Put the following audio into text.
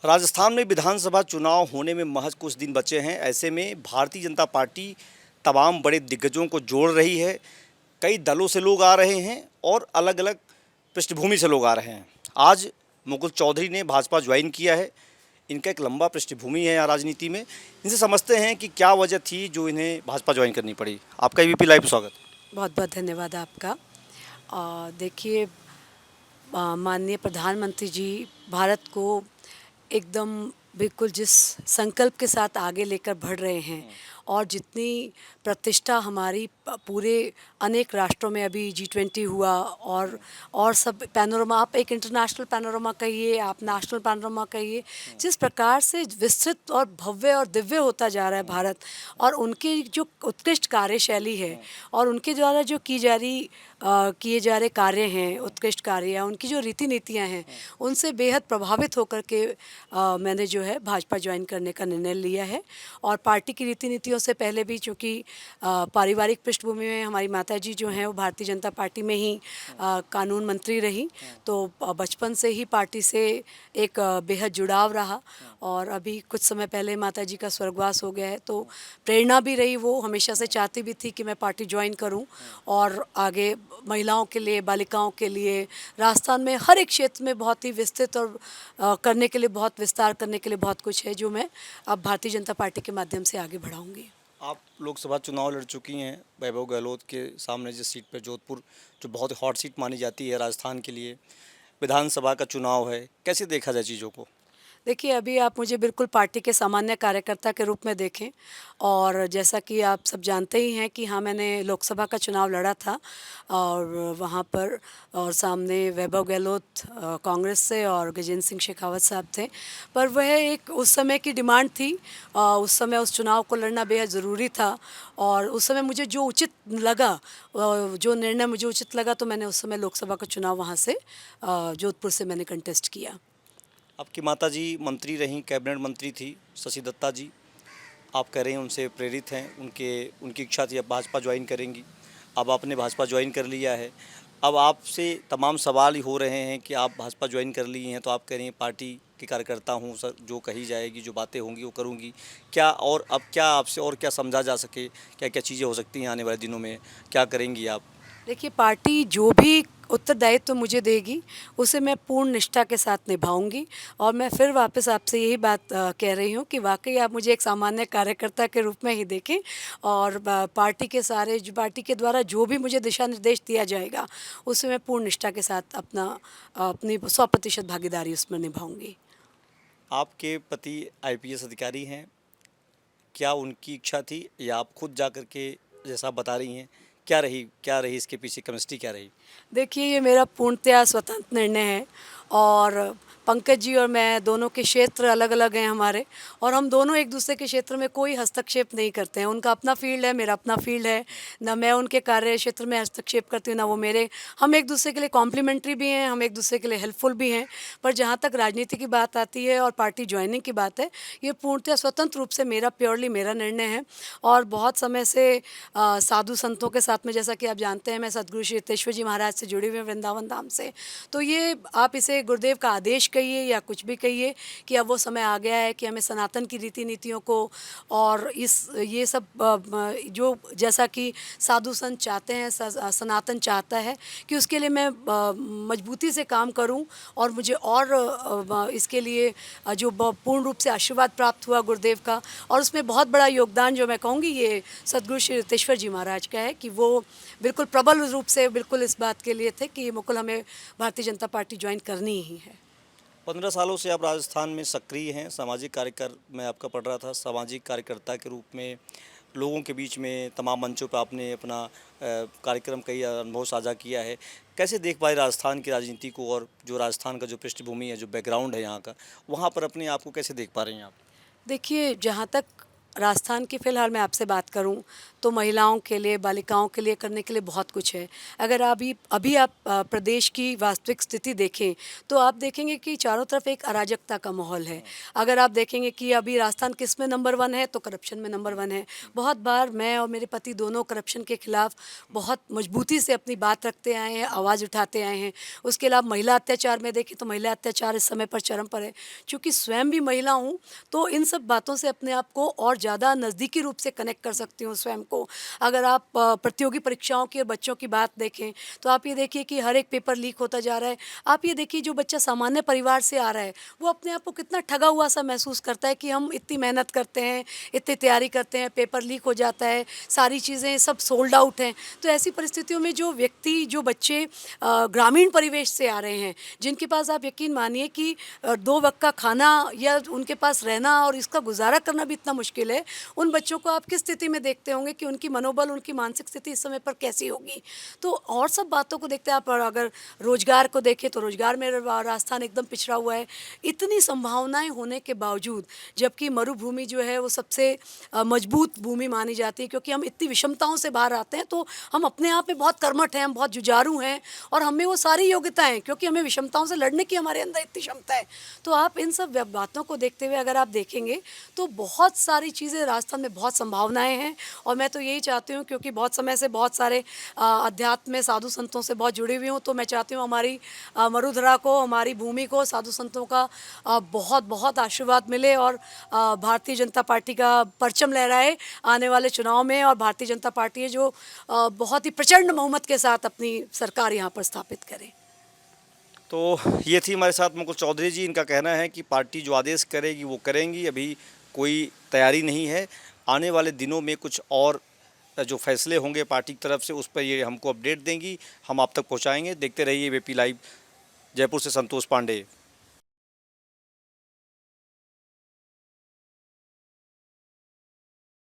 राजस्थान में विधानसभा चुनाव होने में महज कुछ दिन बचे हैं। ऐसे में भारतीय जनता पार्टी तमाम बड़े दिग्गजों को जोड़ रही है। कई दलों से लोग आ रहे हैं और अलग अलग पृष्ठभूमि से लोग आ रहे हैं। आज मुकुल चौधरी ने भाजपा ज्वाइन किया है। इनका एक लंबा पृष्ठभूमि है यहाँ राजनीति में। इनसे समझते हैं कि क्या वजह थी जो इन्हें भाजपा ज्वाइन करनी पड़ी। आपका एबीपी लाइव स्वागत। बहुत बहुत धन्यवाद आपका। देखिए, माननीय प्रधानमंत्री जी भारत को एकदम बिल्कुल जिस संकल्प के साथ आगे लेकर बढ़ रहे हैं और जितनी प्रतिष्ठा हमारी पूरे अनेक राष्ट्रों में अभी G20 हुआ और सब पैनोरमा, आप एक इंटरनेशनल पैनोरमा कहिए, आप नेशनल पैनोरमा कहिए, जिस प्रकार से विस्तृत और भव्य और दिव्य होता जा रहा है भारत, और उनकी जो उत्कृष्ट कार्यशैली है और उनके द्वारा जो किए जा रहे कार्य हैं, उत्कृष्ट कार्य हैं, उनकी जो रीति नीतियाँ हैं, उनसे बेहद प्रभावित होकर के मैंने जो है भाजपा ज्वाइन करने का निर्णय लिया है। और पार्टी की रीति नीतियों से पहले भी, चूँकि पारिवारिक पृष्ठभूमि में हमारी माताजी जो हैं वो भारतीय जनता पार्टी में ही कानून मंत्री रही, तो बचपन से ही पार्टी से एक बेहद जुड़ाव रहा। और अभी कुछ समय पहले माताजी का स्वर्गवास हो गया है, तो प्रेरणा भी रही, वो हमेशा से चाहती भी थी कि मैं पार्टी ज्वाइन करूं और आगे महिलाओं के लिए, बालिकाओं के लिए, राजस्थान में हर एक क्षेत्र में बहुत ही विस्तृत और करने के लिए, बहुत विस्तार करने के लिए बहुत कुछ है जो मैं अब भारतीय जनता पार्टी के माध्यम से आगे बढ़ाऊंगी। आप लोकसभा चुनाव लड़ चुकी हैं वैभव गहलोत के सामने, जिस सीट पर जोधपुर, जो बहुत ही हॉट सीट मानी जाती है राजस्थान के लिए। विधानसभा का चुनाव है, कैसे देखा जाए चीज़ों को? देखिए, अभी आप मुझे बिल्कुल पार्टी के सामान्य कार्यकर्ता के रूप में देखें, और जैसा कि आप सब जानते ही हैं कि हाँ, मैंने लोकसभा का चुनाव लड़ा था और वहाँ पर, और सामने वैभव गहलोत कांग्रेस से और गजेंद्र सिंह शेखावत साहब थे। पर वह एक उस समय की डिमांड थी, उस समय उस चुनाव को लड़ना बेहद ज़रूरी था, और उस समय मुझे जो उचित लगा, जो निर्णय मुझे उचित लगा, तो मैंने उस समय लोकसभा का चुनाव वहाँ से जोधपुर से मैंने कंटेस्ट किया। आपकी माताजी मंत्री रहीं, कैबिनेट मंत्री थी शशि दत्ता जी। आप कह रहे हैं उनसे प्रेरित हैं, उनकी इच्छा थी अब भाजपा ज्वाइन करेंगी। अब आपने भाजपा ज्वाइन कर लिया है। अब आपसे तमाम सवाल ही हो रहे हैं कि आप भाजपा ज्वाइन कर ली हैं, तो आप कह रही हैं पार्टी के कार्यकर्ता हूँ सर, जो कही जाएगी, जो बातें होंगी वो करूँगी। क्या और अब क्या आपसे और क्या समझा जा सके, क्या क्या चीज़ें हो सकती हैं आने वाले दिनों में, क्या करेंगी आप? देखिए, पार्टी जो भी उत्तरदायित्व मुझे देगी उसे मैं पूर्ण निष्ठा के साथ निभाऊंगी, और मैं फिर वापस आपसे यही बात कह रही हूँ कि वाकई आप मुझे एक सामान्य कार्यकर्ता के रूप में ही देखें, और पार्टी के सारे, जो पार्टी के द्वारा जो भी मुझे दिशा निर्देश दिया जाएगा उसे मैं पूर्ण निष्ठा के साथ अपनी 100% भागीदारी उसमें निभाऊंगी। आपके पति आईपीएस अधिकारी हैं, क्या उनकी इच्छा थी या आप खुद जा कर के, जैसा आप बता रही हैं, क्या रही इसके पीछे केमिस्ट्री क्या रही? देखिए, ये मेरा पूर्णतया स्वतंत्र निर्णय है, और पंकज जी और मैं दोनों के क्षेत्र अलग अलग हैं हमारे, और हम दोनों एक दूसरे के क्षेत्र में कोई हस्तक्षेप नहीं करते हैं। उनका अपना फील्ड है, मेरा अपना फील्ड है, ना मैं उनके कार्य क्षेत्र में हस्तक्षेप करती हूँ ना वो मेरे। हम एक दूसरे के लिए कॉम्प्लीमेंट्री भी हैं, हम एक दूसरे के लिए हेल्पफुल भी हैं। पर जहाँ तक राजनीति की बात आती है और पार्टी ज्वाइनिंग की बात है, ये पूर्णतः स्वतंत्र रूप से मेरा, प्योरली मेरा निर्णय है। और बहुत समय से साधु संतों के साथ में, जैसा कि आप जानते हैं, मैं सदगुरु श्री हितेश्वर जी महाराज से जुड़ी हुई हूँ, वृंदावन धाम से। तो ये आप इसे गुरुदेव का आदेश कहिए या कुछ भी कहिए, कि अब वो समय आ गया है कि हमें सनातन की रीति नीतियों को और ये सब जो, जैसा कि साधु संत चाहते हैं, सनातन चाहता है कि उसके लिए मैं मजबूती से काम करूं, और मुझे और इसके लिए जो पूर्ण रूप से आशीर्वाद प्राप्त हुआ गुरुदेव का, और उसमें बहुत बड़ा योगदान जो मैं कहूँगी ये सदगुरु श्री हितेश्वर जी महाराज का है, कि वो बिल्कुल प्रबल रूप से बिल्कुल इस बात के लिए थे कि मुकुल, हमें भारतीय जनता पार्टी ज्वाइन करनी ही है। 15 सालों से आप राजस्थान में सक्रिय हैं, सामाजिक कार्यकर मैं आपका पढ़ रहा था, सामाजिक कार्यकर्ता के रूप में लोगों के बीच में तमाम मंचों पर आपने अपना कार्यक्रम, कई अनुभव साझा किया है। कैसे देख पाए राजस्थान की राजनीति को, और जो राजस्थान का जो पृष्ठभूमि है, जो बैकग्राउंड है यहाँ का, वहाँ पर अपने आप को कैसे देख पा रही हैं आप? देखिए, जहाँ तक राजस्थान की फ़िलहाल मैं आपसे बात करूं तो महिलाओं के लिए, बालिकाओं के लिए करने के लिए बहुत कुछ है। अगर अभी अभी आप प्रदेश की वास्तविक स्थिति देखें तो आप देखेंगे कि चारों तरफ एक अराजकता का माहौल है। अगर आप देखेंगे कि अभी राजस्थान किस में नंबर 1 है तो करप्शन में नंबर 1 है। बहुत बार मैं और मेरे पति दोनों करप्शन के खिलाफ बहुत मजबूती से अपनी बात रखते आए हैं, आवाज़ उठाते आए हैं। उसके अलावा महिला अत्याचार में देखें तो महिला अत्याचार इस समय पर चरम पर है। चूँकि स्वयं भी महिला हूँ तो इन सब बातों से अपने आप को और ज़्यादा नज़दीकी रूप से कनेक्ट कर सकती हूँ स्वयं को। अगर आप प्रतियोगी परीक्षाओं के बच्चों की बात देखें तो आप ये देखिए कि हर एक पेपर लीक होता जा रहा है। आप ये देखिए जो बच्चा सामान्य परिवार से आ रहा है वो अपने आप को कितना ठगा हुआ सा महसूस करता है कि हम इतनी मेहनत करते हैं, इतनी तैयारी करते हैं, पेपर लीक हो जाता है, सारी चीज़ें सब सोल्ड आउट हैं। तो ऐसी परिस्थितियों में जो व्यक्ति, जो बच्चे ग्रामीण परिवेश से आ रहे हैं, जिनके पास आप यकीन मानिए कि 2 वक्त का खाना या उनके पास रहना और इसका गुजारा करना भी इतना मुश्किल है, उन बच्चों को आप किस स्थिति में देखते होंगे कि उनकी मनोबल, उनकी मानसिक स्थिति इस समय पर कैसी होगी। तो और सब बातों को देखते हैं आप, अगर रोजगार को देखें तो रोजगार में राजस्थान एकदम पिछड़ा हुआ है। इतनी संभावनाएं होने के बावजूद, जबकि मरुभूमि जो है वो सबसे मजबूत भूमि मानी जाती है, क्योंकि हम इतनी विषमताओं से बाहर आते हैं तो हम अपने आप में बहुत कर्मठ हैं, हम बहुत जुझारू हैं और हमें वो सारी योग्यताएं हैं, क्योंकि हमें विषमताओं से लड़ने की हमारे अंदर इतनी क्षमता है। तो आप इन सब बातों को देखते हुए अगर आप देखेंगे तो बहुत सारी चीज़ें, राजस्थान में बहुत संभावनाएं हैं। और मैं तो यही चाहती हूँ, क्योंकि बहुत समय से बहुत सारे अध्यात्म में साधु संतों से बहुत जुड़ी हुई हूँ, तो मैं चाहती हूँ हमारी मरुधरा को, हमारी भूमि को साधु संतों का बहुत बहुत आशीर्वाद मिले और भारतीय जनता पार्टी का परचम लहराए आने वाले चुनाव में। और भारतीय जनता पार्टी है जो बहुत ही प्रचंड बहुमत के साथ अपनी सरकार यहाँ पर स्थापित करे। तो ये थी हमारे साथ मुकुल चौधरी जी। इनका कहना है कि पार्टी जो आदेश करेगी वो करेंगी, अभी कोई तैयारी नहीं है। आने वाले दिनों में कुछ और जो फैसले होंगे पार्टी की तरफ से उस पर ये हमको अपडेट देंगी, हम आप तक पहुंचाएंगे। देखते रहिए एबीपी लाइव। जयपुर से संतोष पांडे।